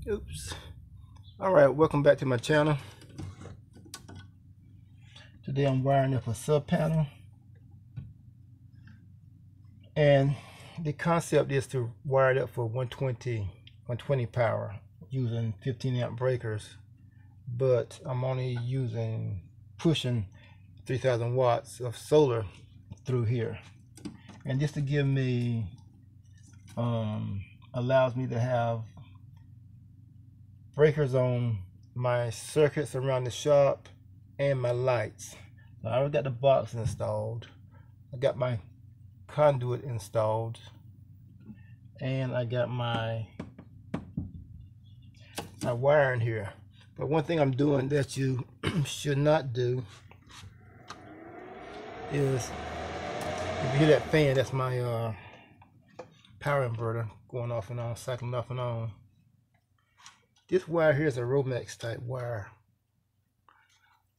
Oops. Alright, welcome back to my channel. Today I'm wiring up a sub panel, and the concept is to wire it up for 120 power using 15 amp breakers, but I'm only pushing 3000 watts of solar through here. And just to give me allows me to have breakers on my circuits around the shop and my lights. So I already got the box installed. I got my conduit installed, and I got my wiring here. But one thing I'm doing that you should not do is, if you hear that fan, that's my power inverter going off and on, cycling off and on. This wire here is a Romex type wire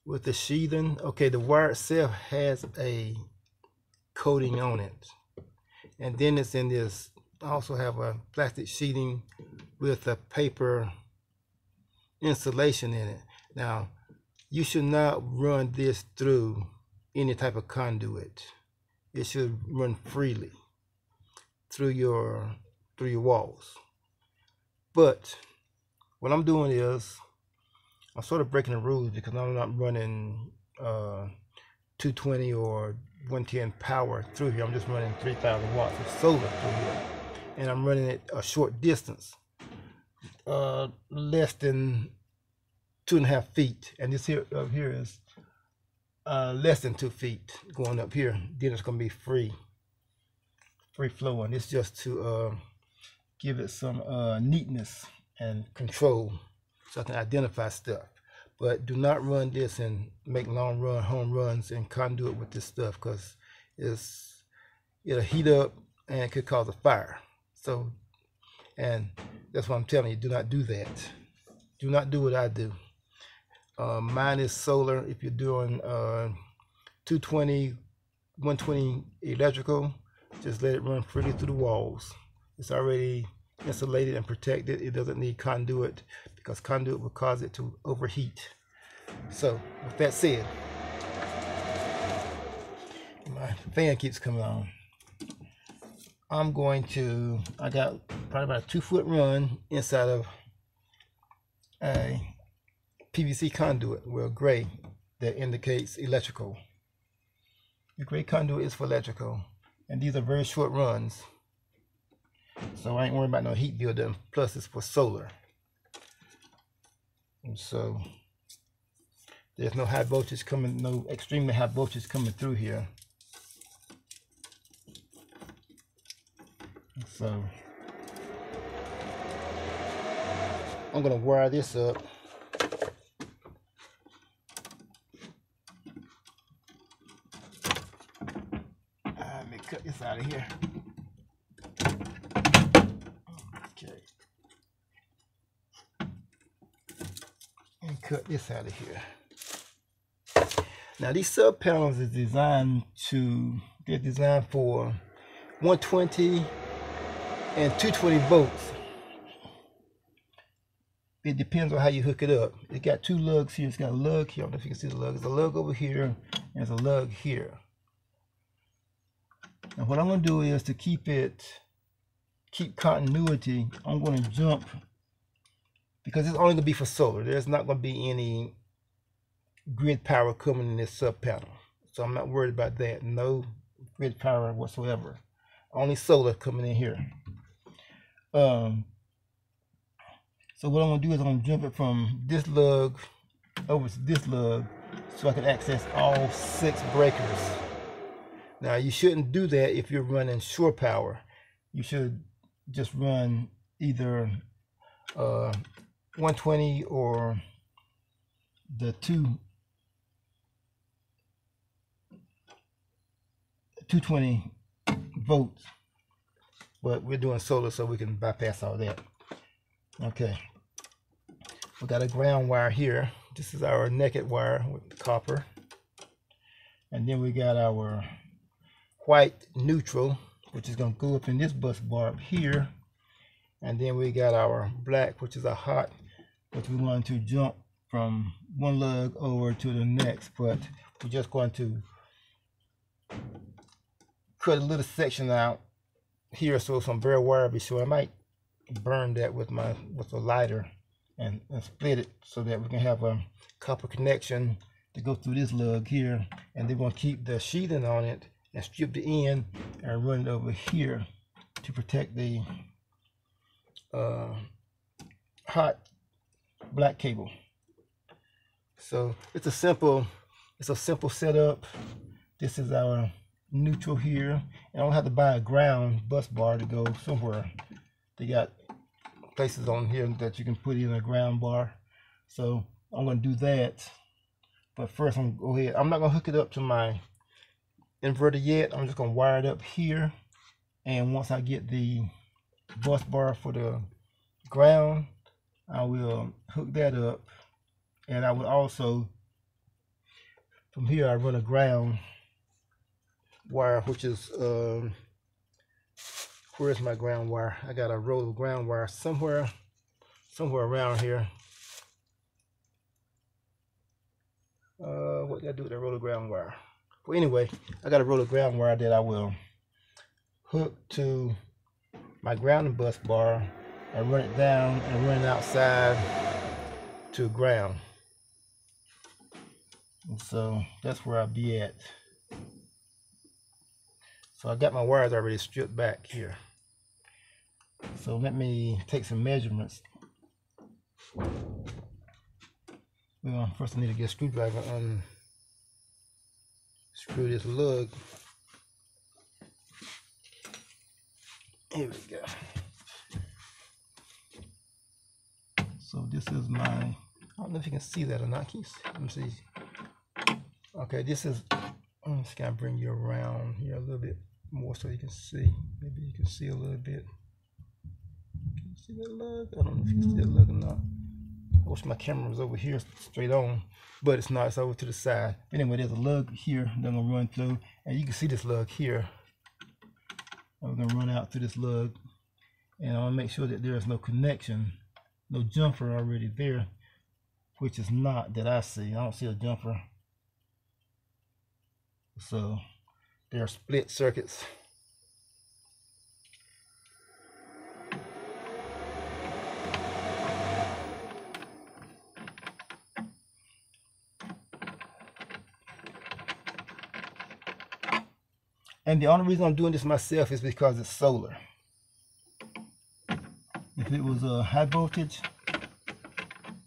with the sheathing. Okay, the wire itself has a coating on it, and then it's in this. I also have a plastic sheathing with a paper insulation in it. Now, you should not run this through any type of conduit. It should run freely through your walls. But what I'm doing is I'm sort of breaking the rules, because I'm not running 220 or 110 power through here. I'm just running 3000 watts of solar through here, and I'm running it a short distance, less than 2.5 feet, and this here up here is less than 2 feet going up here. Then it's going to be free flowing. It's just to give it some neatness and control, so I can identify stuff. But do not run this and make long run home runs and conduit with this stuff, because it'll heat up and it could cause a fire. So, and that's what I'm telling you, do not do that. Do not do what I do. Mine is solar. If you're doing 220, 120 electrical, just let it run freely through the walls. It's already insulated and protected. It doesn't need conduit, because conduit will cause it to overheat. So with that said, my fan keeps coming on. I got probably about a 2-foot run inside of a PVC conduit, well, gray, that indicates electrical. The gray conduit is for electrical, and these are very short runs, so I ain't worried about no heat buildup. Plus it's for solar, and so there's no high voltage coming, no extremely high voltage coming through here. So I'm gonna wire this up. Let me cut this out of here. Okay. And cut this out of here. Now these sub panels they're designed for 120 and 220 volts. It depends on how you hook it up. It got 2 lugs here. It's got a lug here. I don't know if you can see the lug. There's a lug over here, and there's a lug here. And what I'm going to do is, to keep continuity, I'm going to jump, because it's only going to be for solar. There's not going to be any grid power coming in this sub panel, so I'm not worried about that. No grid power whatsoever. Only solar coming in here. So what I'm going to do is I'm going to jump it from this lug over to this lug, so I can access all 6 breakers. Now, you shouldn't do that if you're running shore power. You should just run either 120 or the 220 volts. But we're doing solar, so we can bypass all that. Okay. We got a ground wire here. This is our naked wire with copper. And then we got our white neutral, which is going to go up in this bus bar up here. And then we got our black, which is a hot, which we want to jump from one lug over to the next, but we're just going to cut a little section out here so some bare wire be showing. I might burn that with a lighter and split it so that we can have a copper connection to go through this lug here, and then we're going to keep the sheathing on it and strip the end and run it over here to protect the hot black cable. So it's a simple setup. This is our neutral here. I don't have to buy a ground bus bar to go somewhere. They got places on here that you can put in a ground bar. So I'm going to do that. But first I'm going to go ahead. I'm not going to hook it up to my inverter yet. I'm just going to wire it up here. And once I get the bus bar for the ground, I will hook that up. And I will also, from here, I run a ground wire, which is, where's my ground wire? I got a roll of ground wire somewhere around here. What did I do with that roll of ground wire? Well, anyway, I got a roll of ground wire that I will hook to my grounding bus bar and run it down and run it outside to ground. And so that's where I'll be at. So I got my wires already stripped back here. So let me take some measurements. Well, first I need to get a screwdriver and screw this lug. Here we go. So this is my, I don't know if you can see that or not. Can you see? Let me see. Okay, this is, I'm just gonna bring you around here a little bit more so you can see. Maybe you can see a little bit. Can you see that lug? I don't know if you can see that lug or not. I wish my camera was over here straight on, but it's not. It's over to the side. Anyway, there's a lug here that I'm gonna run through, and you can see this lug here. I'm gonna run out through this lug, and I wanna make sure that there is no connection, no jumper already there, which is not that I see. I don't see a jumper. So there are split circuits. And the only reason I'm doing this myself is because it's solar. If it was a high voltage,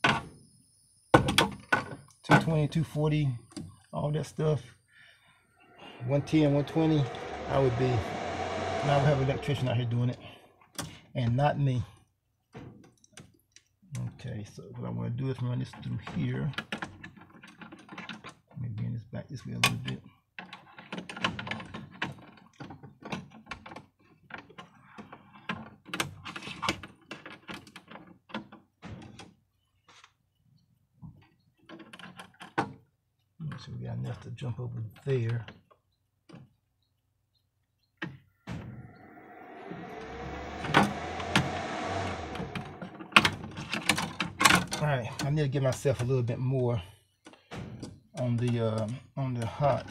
220, 240, all that stuff, 110, 120, I would have an electrician out here doing it, and not me. Okay, so what I want to do is run this through here. Let me bring this back this way a little bit. So we got enough to jump over there. All right, I need to give myself a little bit more on the hot